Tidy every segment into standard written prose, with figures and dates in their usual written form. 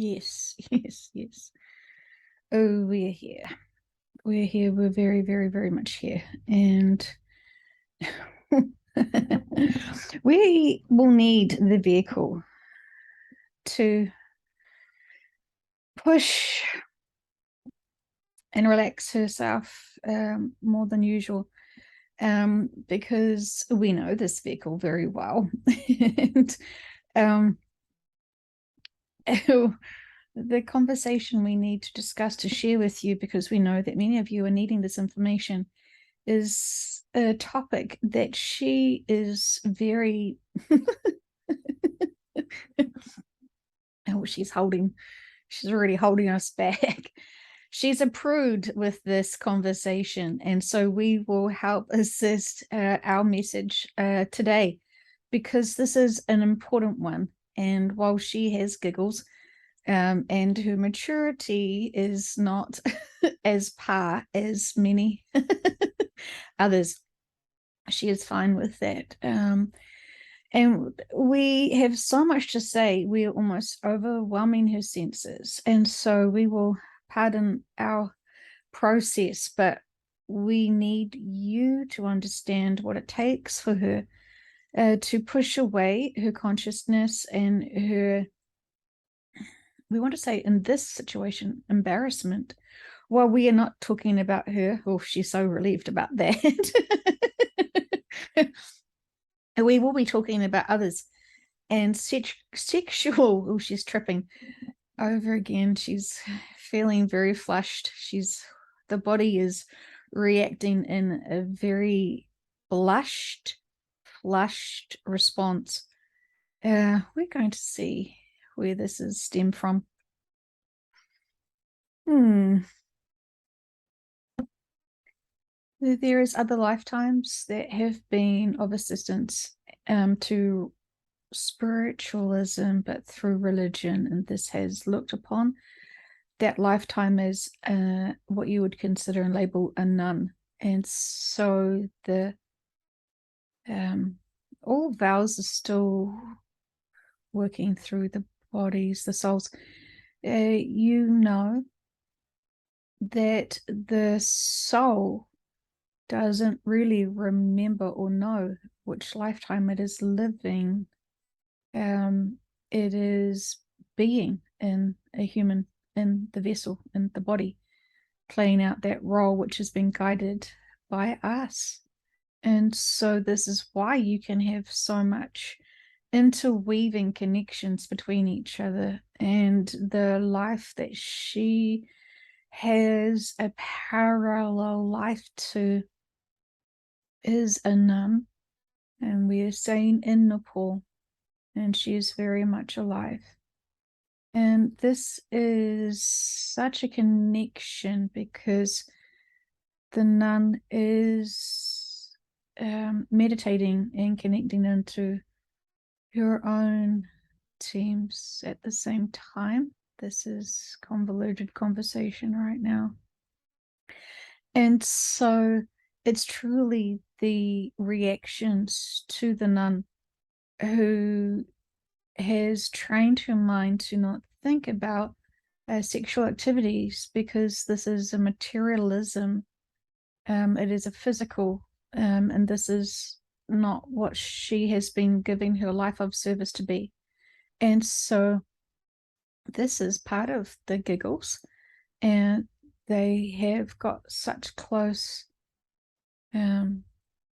Yes, yes, yes. Oh, we're here. We're here. We're very, very, very much here. And we will need the vehicle to push and relax herself more than usual, because we know this vehicle very well. And um, the conversation we need to discuss, to share with you, because we know that many of you are needing this information, is a topic that she is very oh, she's already holding us back. She's a prude with this conversation, and so we will help assist our message today, because this is an important one. And while she has giggles, and her maturity is not as par as many others, she is fine with that. And we have so much to say, we're almost overwhelming her senses. And so we will pardon our process, but we need you to understand what it takes for her to push away her consciousness and her, we want to say in this situation, embarrassment. Well, we are not talking about her. Oh, she's so relieved about that. We will be talking about others and sexual. Oh, she's tripping over again. She's feeling very flushed. The body is reacting in a very flushed response. We're going to see where this is stemmed from. There is other lifetimes that have been of assistance to spiritualism, but through religion, and this has looked upon that lifetime as what you would consider and label a nun. And so the all vows are still working through the bodies, the souls. You know that the soul doesn't really remember or know which lifetime it is living. It is being in a human, in the vessel, in the body, playing out that role which has been guided by us. And so this is why you can have so much interweaving connections between each other. And the life that she has a parallel life to is a nun, and we are saying in Nepal, and she is very much alive. And this is such a connection because the nun is meditating and connecting into her own teams at the same time. This is convoluted conversation right now. And so it's truly the reactions to the nun who has trained her mind to not think about sexual activities, because this is a materialism, it is a physical, and this is not what she has been giving her life of service to be. And so this is part of the giggles, and they have got such close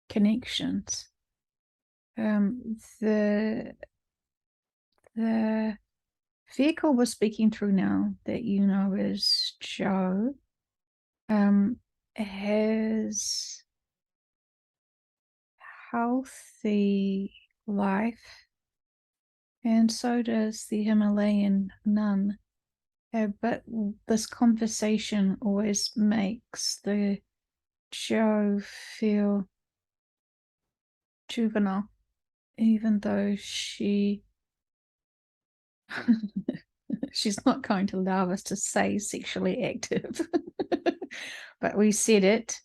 connections. The the vehicle we're speaking through now, that you know is Joe, has healthy life, and so does the Himalayan nun. But this conversation always makes the Joe feel juvenile, even though she's not going to allow us to say sexually active, but we said it.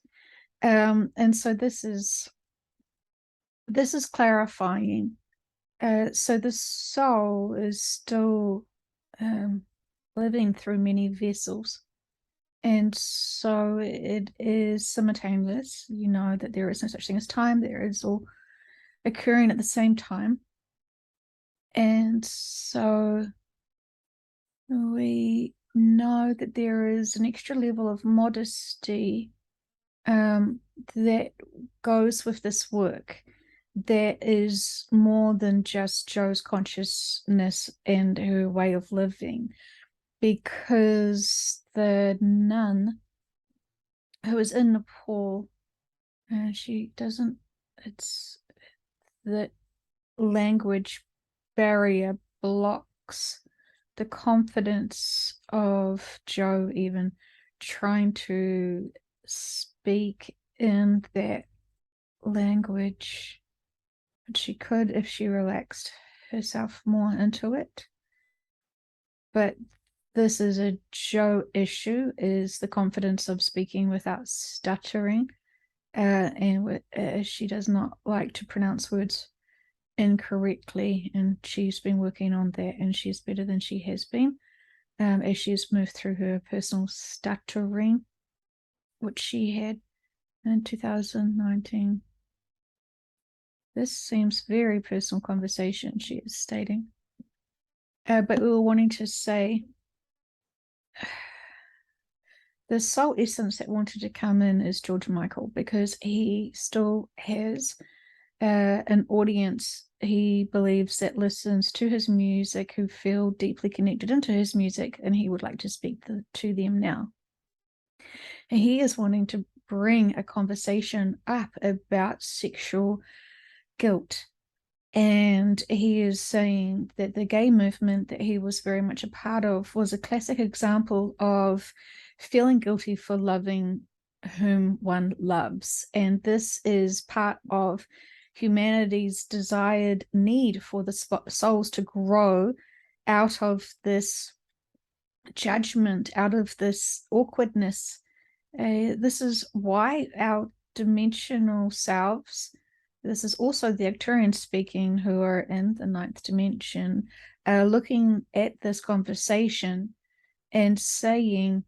And so this is clarifying. So the soul is still living through many vessels. And so it is simultaneous. You know that there is no such thing as time. There is all occurring at the same time. And so we know that there is an extra level of modesty that goes with this work that is more than just Jo's consciousness and her way of living, because the nun who is in Nepal, she doesn't, it's the language barrier blocks the confidence of Jo even trying to speak in that language. But she could if she relaxed herself more into it. But this is a Jo issue, is the confidence of speaking without stuttering. And she does not like to pronounce words incorrectly, and she's been working on that, and she's better than she has been as she's moved through her personal stuttering, which she had in 2019. This seems very personal conversation, she is stating. But we were wanting to say the sole essence that wanted to come in is George Michael, because he still has an audience he believes that listens to his music, who feel deeply connected into his music, and he would like to speak to them now. And he is wanting to bring a conversation up about sexual guilt. And he is saying that the gay movement that he was very much a part of was a classic example of feeling guilty for loving whom one loves. And this is part of humanity's desired need for the souls to grow out of this judgment, out of this awkwardness. This is why our dimensional selves, this is also the Arcturians speaking, who are in the ninth dimension, looking at this conversation and saying,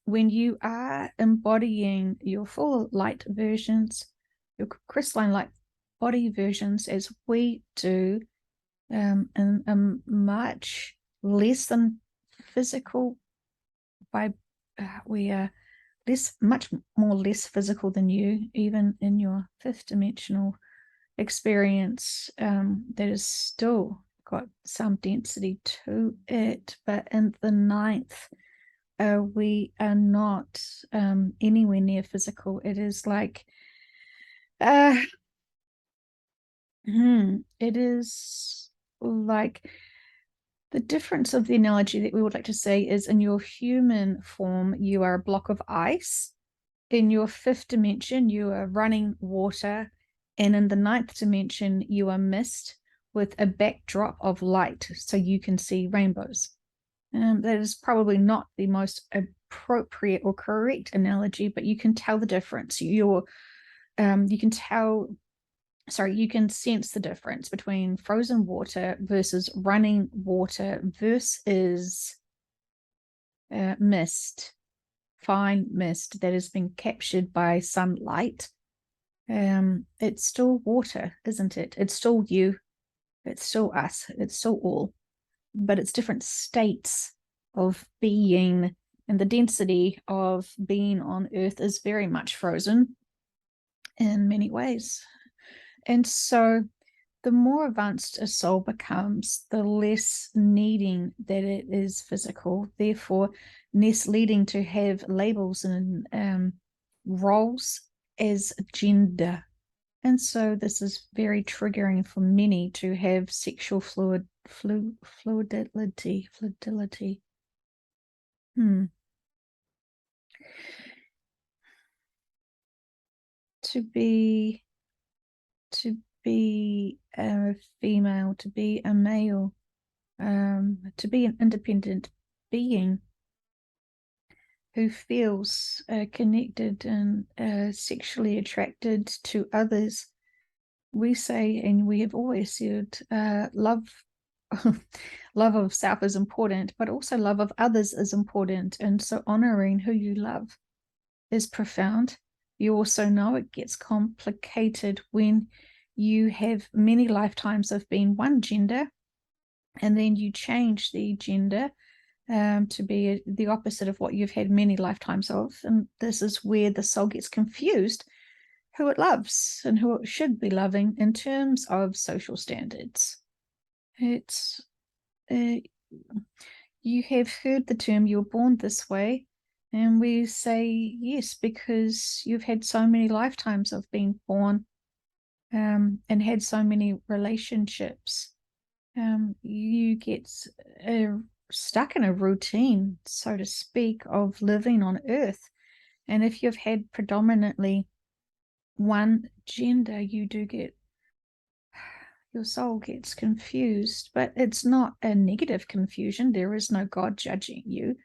when you are embodying your full light versions, your crystalline light body versions, as we do, in a much less than physical we are much more less physical than you, even in your fifth dimensional experience. That is still got some density to it, but in the ninth, we are not anywhere near physical. It is like it is like the difference of the analogy that we would like to say is, in your human form, you are a block of ice. In your fifth dimension, you are running water. And in the ninth dimension, you are mist with a backdrop of light, so you can see rainbows. That is probably not the most appropriate or correct analogy, but you can tell the difference. You can sense the difference between frozen water versus running water versus mist, fine mist that has been captured by sunlight. It's still water, isn't it? It's still you. It's still us. It's still all. But it's different states of being, and the density of being on Earth is very much frozen in many ways. And so the more advanced a soul becomes, the less needing that it is physical, therefore less needing to have labels and roles as gender. And so this is very triggering for many to have sexual fluidity. To be a female, to be a male, to be an independent being who feels connected and sexually attracted to others. We say, and we have always said, love love of self is important, but also love of others is important. And so honoring who you love is profound. You also know it gets complicated when you have many lifetimes of being one gender, and then you change the gender to be the opposite of what you've had many lifetimes of. And this is where the soul gets confused who it loves and who it should be loving in terms of social standards. It's you have heard the term "you're born this way," and we say yes because you've had so many lifetimes of being born and had so many relationships. You get stuck in a routine, so to speak, of living on earth. And if you've had predominantly one gender, you do get, your soul gets confused, but it's not a negative confusion. There is no God judging you.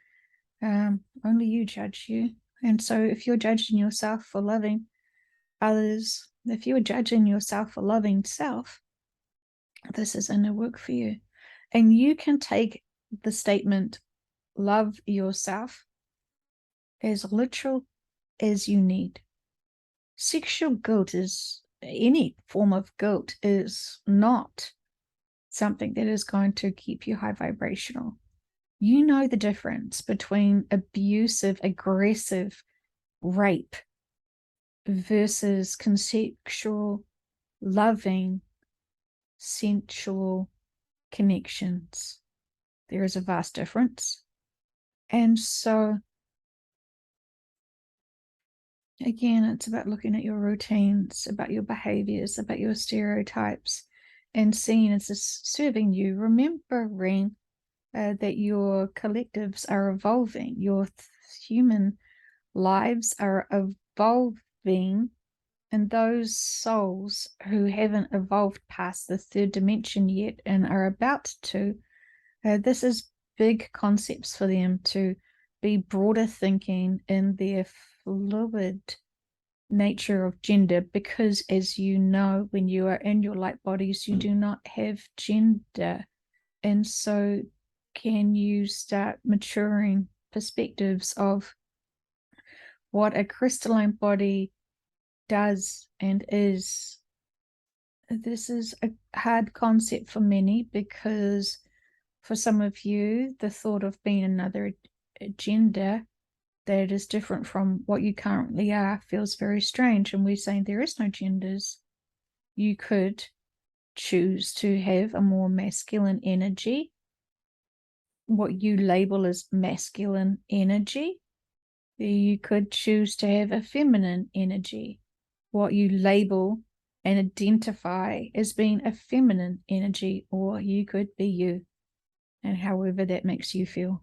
Only you judge you. And so if you're judging yourself for loving others, if you're judging yourself for loving self, this is inner work for you. And you can take the statement, love yourself, as literal as you need. Sexual guilt is, any form of guilt is not something that is going to keep you high vibrational. You know the difference between abusive, aggressive rape versus consensual, loving, sensual connections. There is a vast difference. And so, again, it's about looking at your routines, about your behaviors, about your stereotypes, and seeing is this serving you, remembering that your collectives are evolving, your human lives are evolving, and those souls who haven't evolved past the third dimension yet and are about to, this is big concepts for them to be broader thinking in their fluid nature of gender, because as you know, when you are in your light bodies, you do not have gender. And so can you start maturing perspectives of what a crystalline body does and is? This is a hard concept for many, because for some of you, the thought of being another gender that is different from what you currently are feels very strange. And we're saying there is no genders. You could choose to have a more masculine energy, what you label as masculine energy. You could choose to have a feminine energy, what you label and identify as being a feminine energy, or you could be you, and however that makes you feel,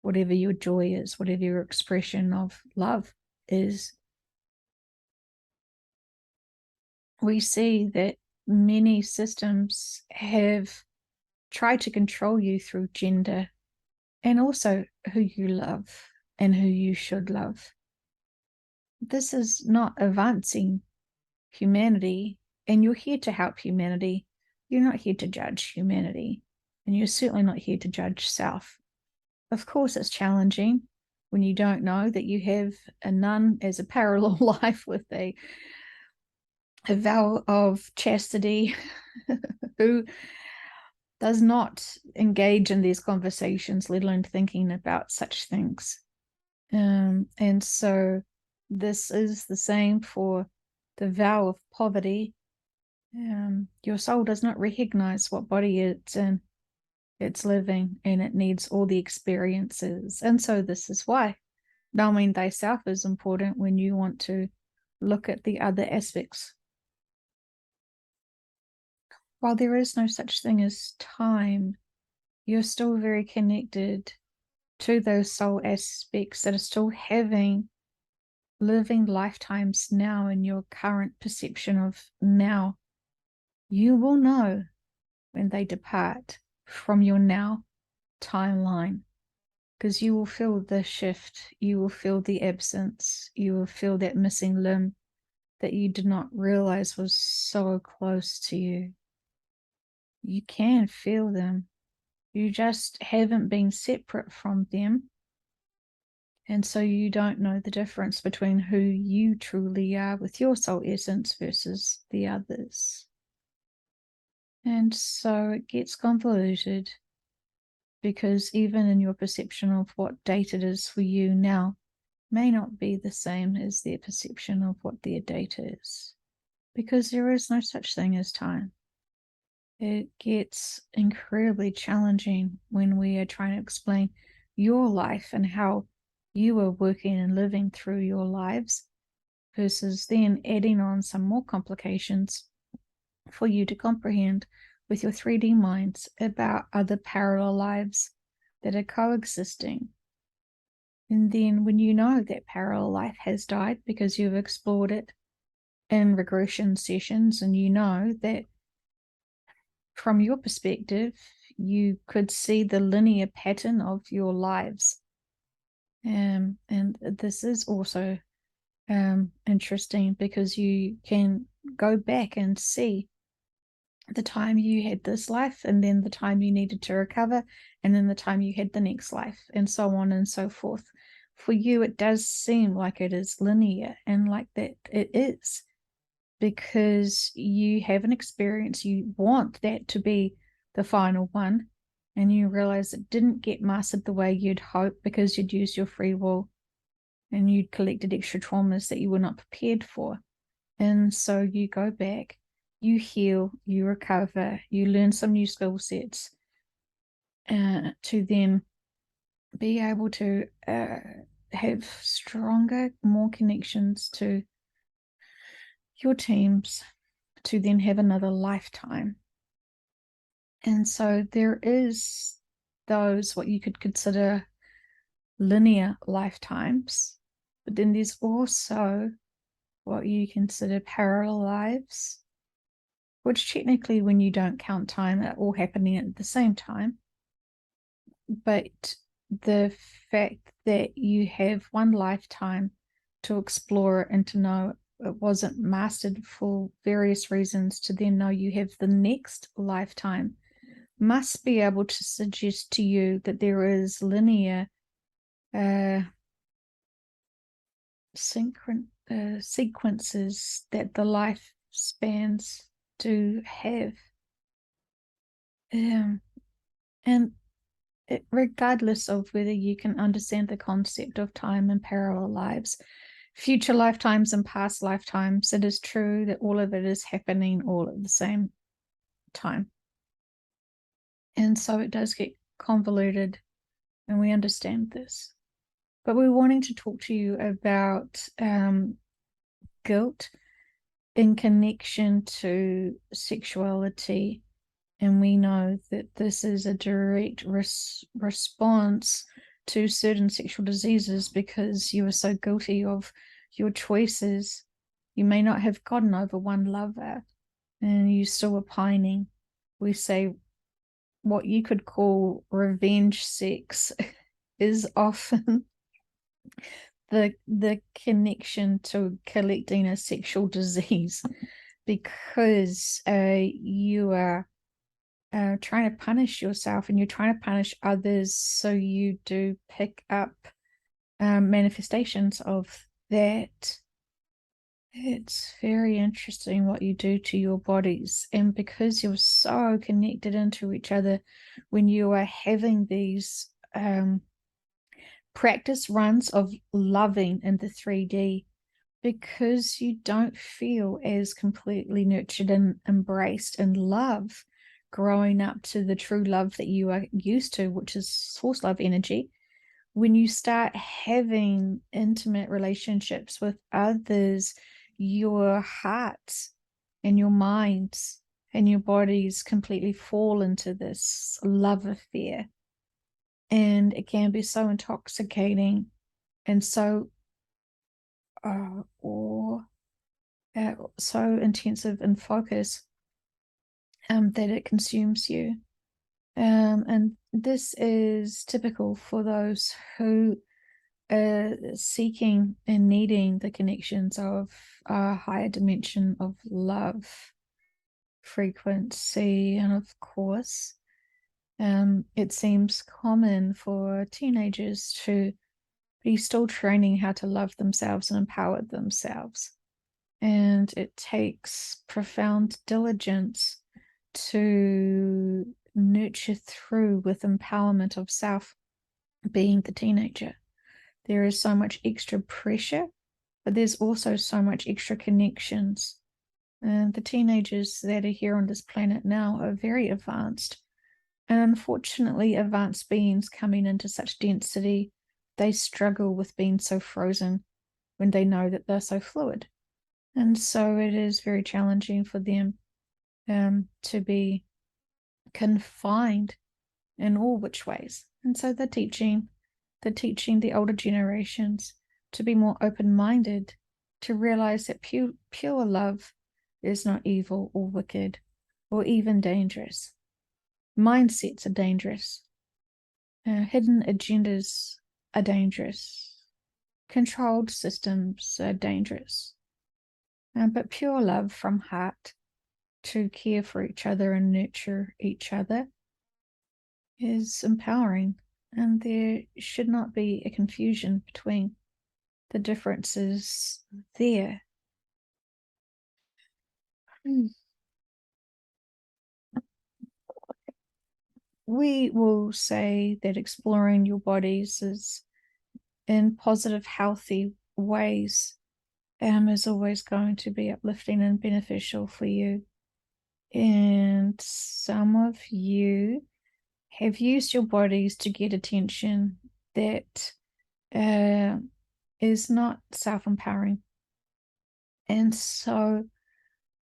whatever your joy is, whatever your expression of love is. We see that many systems have tried to control you through gender, and also who you love and who you should love. This is not advancing humanity, and you're here to help humanity. You're not here to judge humanity, and you're certainly not here to judge self. Of course, it's challenging when you don't know that you have a nun as a parallel life with a vow of chastity who does not engage in these conversations, let alone thinking about such things. And so this is the same for the vow of poverty. Your soul does not recognize what body it's in. It's living, and it needs all the experiences. And so this is why knowing thyself is important when you want to look at the other aspects. While there is no such thing as time, you're still very connected to those soul aspects that are still living lifetimes now in your current perception of now. You will know when they depart from your now timeline, because you will feel the shift, you will feel the absence, you will feel that missing limb that you did not realize was so close to you. You can feel them. You just haven't been separate from them. And so you don't know the difference between who you truly are with your soul essence versus the others. And so it gets convoluted because even in your perception of what date it is for you now may not be the same as their perception of what their date is, because there is no such thing as time. It gets incredibly challenging when we are trying to explain your life and how you are working and living through your lives versus then adding on some more complications for you to comprehend with your 3D minds about other parallel lives that are coexisting. And then when you know that parallel life has died because you've explored it in regression sessions, and you know that from your perspective, you could see the linear pattern of your lives. And this is also interesting because you can go back and see the time you had this life, and then the time you needed to recover, and then the time you had the next life, and so on and so forth. For you, it does seem like it is linear, and like that it is, because you have an experience, you want that to be the final one, and you realize it didn't get mastered the way you'd hoped because you'd used your free will and you'd collected extra traumas that you were not prepared for. And so you go back, you heal, you recover, you learn some new skill sets to then be able to have stronger, more connections to your teams, to then have another lifetime. And so there is those what you could consider linear lifetimes, but then there's also what you consider parallel lives, which technically, when you don't count time, are all happening at the same time. But the fact that you have one lifetime to explore and to know it wasn't mastered for various reasons, to then know you have the next lifetime, must be able to suggest to you that there is linear sequences that the life spans do have. And regardless of whether you can understand the concept of time and parallel lives, future lifetimes and past lifetimes, it is true that all of it is happening all at the same time. And so it does get convoluted, and we understand this. But we're wanting to talk to you about guilt in connection to sexuality. And we know that this is a direct response to certain sexual diseases because you are so guilty of your choices. You may not have gotten over one lover and you still are pining. We say what you could call revenge sex is often the connection to collecting a sexual disease, because you are trying to punish yourself and you're trying to punish others, so you do pick up manifestations of that. It's very interesting what you do to your bodies, and because you're so connected into each other, when you are having these practice runs of loving in the 3D, because you don't feel as completely nurtured and embraced and love growing up to the true love that you are used to, which is source love energy. When you start having intimate relationships with others, your hearts and your minds and your bodies completely fall into this love affair. And it can be so intoxicating and so so intensive in focus that it consumes you. And this is typical for those who are seeking and needing the connections of a higher dimension of love, frequency, and of course, It seems common for teenagers to be still training how to love themselves and empower themselves. And it takes profound diligence to nurture through with empowerment of self being the teenager. There is so much extra pressure, but there's also so much extra connections. And the teenagers that are here on this planet now are very advanced. And unfortunately, advanced beings coming into such density, they struggle with being so frozen when they know that they're so fluid. And so it is very challenging for them to be confined in all which ways. And so they're teaching the older generations to be more open-minded, to realize that pure love is not evil or wicked or even dangerous. Mindsets are dangerous. Hidden agendas are dangerous. Controlled systems are dangerous. But pure love from heart to care for each other and nurture each other is empowering. And there should not be a confusion between the differences there. We will say that exploring your bodies is in positive, healthy ways is always going to be uplifting and beneficial for you. And some of you have used your bodies to get attention that is not self-empowering. And so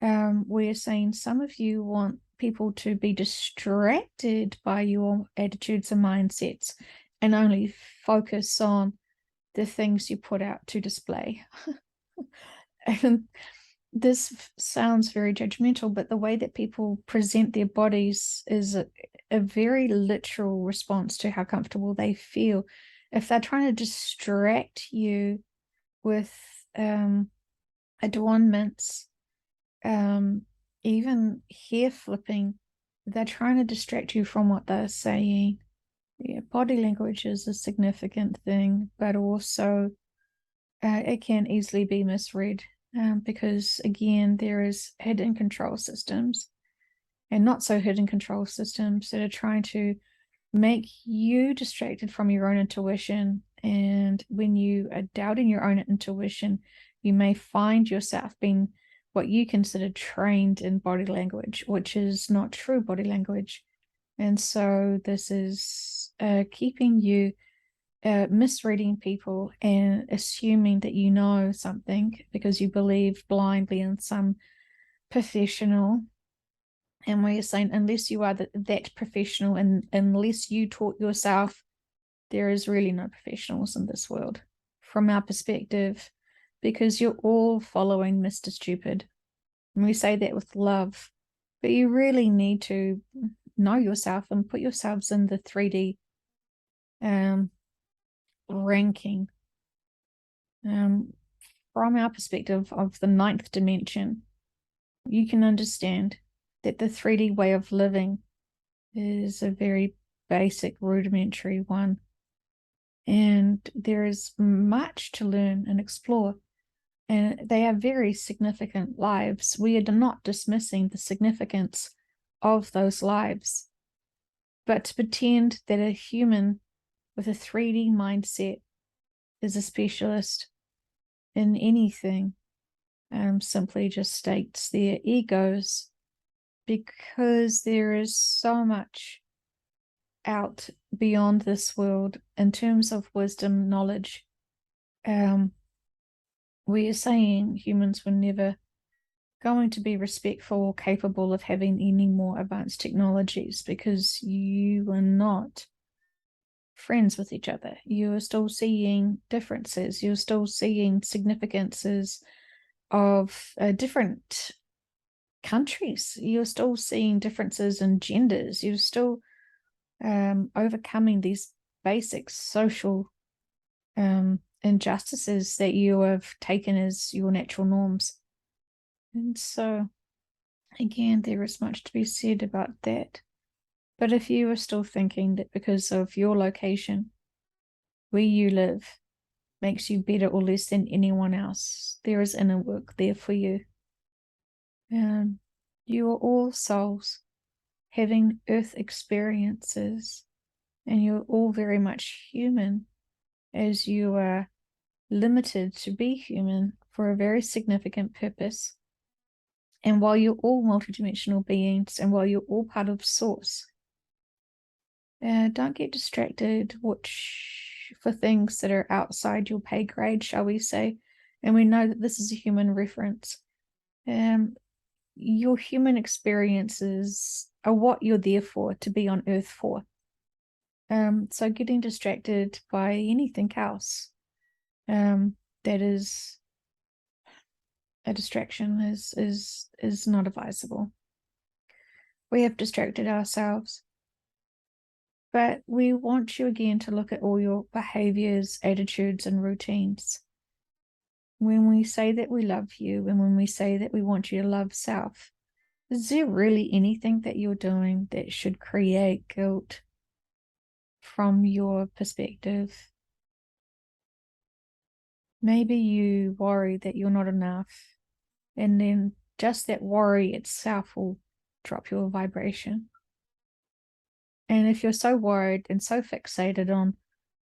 we're saying some of you want people to be distracted by your attitudes and mindsets and only focus on the things you put out to display. And this sounds very judgmental, but the way that people present their bodies is a very literal response to how comfortable they feel. If they're trying to distract you with adornments, even hair flipping, they're trying to distract you from what they're saying. Yeah, body language is a significant thing, but also it can easily be misread because, again, there is hidden control systems and not so hidden control systems that are trying to make you distracted from your own intuition. And when you are doubting your own intuition, you may find yourself being what you consider trained in body language, which is not true body language. And so this is keeping you misreading people and assuming that you know something because you believe blindly in some professional. And we're saying, unless you are that professional and unless you taught yourself, there is really no professionals in this world from our perspective, because you're all following Mr. Stupid. And we say that with love, but you really need to know yourself and put yourselves in the 3D ranking from our perspective of the 9th dimension. You can understand that the 3D way of living is a very basic, rudimentary one. And there is much to learn and explore. And they are very significant lives. We are not dismissing the significance of those lives. But to pretend that a human with a 3D mindset is a specialist in anything simply just states their egos, because there is so much out beyond this world in terms of wisdom, knowledge. We are saying humans were never going to be respectful or capable of having any more advanced technologies because you are not friends with each other. You are still seeing differences. You're still seeing significances of different countries. You're still seeing differences in genders. You're still overcoming these basic social injustices that you have taken as your natural norms. And so, again, there is much to be said about that. But if you are still thinking that because of your location, where you live, makes you better or less than anyone else, there is inner work there for you. You are all souls having earth experiences, and you're all very much human, as you are limited to be human for a very significant purpose. And while you're all multidimensional beings, and while you're all part of Source, don't get distracted for things that are outside your pay grade, shall we say. And we know that this is a human reference. Your human experiences are what you're there for, to be on Earth for. So getting distracted by anything else that is a distraction is not advisable. We have distracted ourselves, but we want you again to look at all your behaviors, attitudes, and routines. When we say that we love you, and when we say that we want you to love self, is there really anything that you're doing that should create guilt from your perspective? Maybe you worry that you're not enough, and then just that worry itself will drop your vibration. And if you're so worried and so fixated on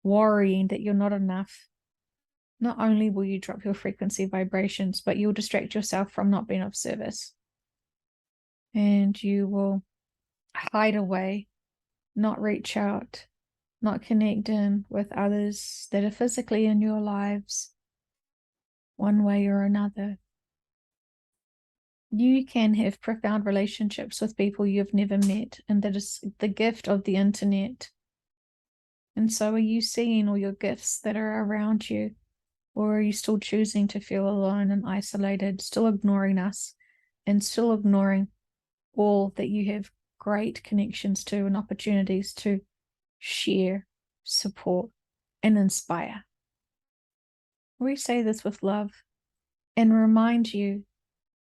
worrying that you're not enough, not only will you drop your frequency vibrations, but you'll distract yourself from not being of service. And you will hide away, not reach out, not connect in with others that are physically in your lives, one way or another. You can have profound relationships with people you've never met, and that is the gift of the internet. And so are you seeing all your gifts that are around you, or are you still choosing to feel alone and isolated, still ignoring us, and still ignoring all that you have great connections to and opportunities to share, support, and inspire? We say this with love and remind you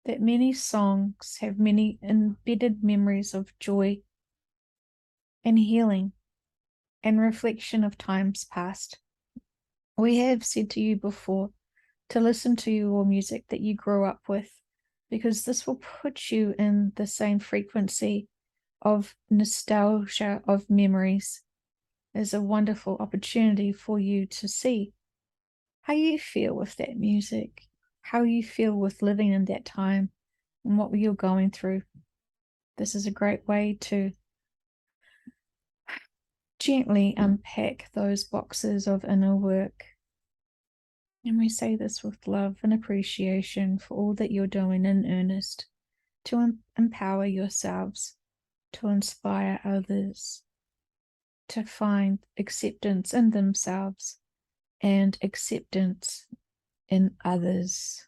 that many songs have many embedded memories of joy and healing and reflection of times past. We have said to you before to listen to your music that you grew up with, because this will put you in the same frequency of nostalgia, of memories. Is a wonderful opportunity for you to see how you feel with that music, how you feel with living in that time, and what you're going through. This is a great way to gently unpack those boxes of inner work. And we say this with love and appreciation for all that you're doing in earnest to empower yourselves, to inspire others, to find acceptance in themselves and acceptance in others.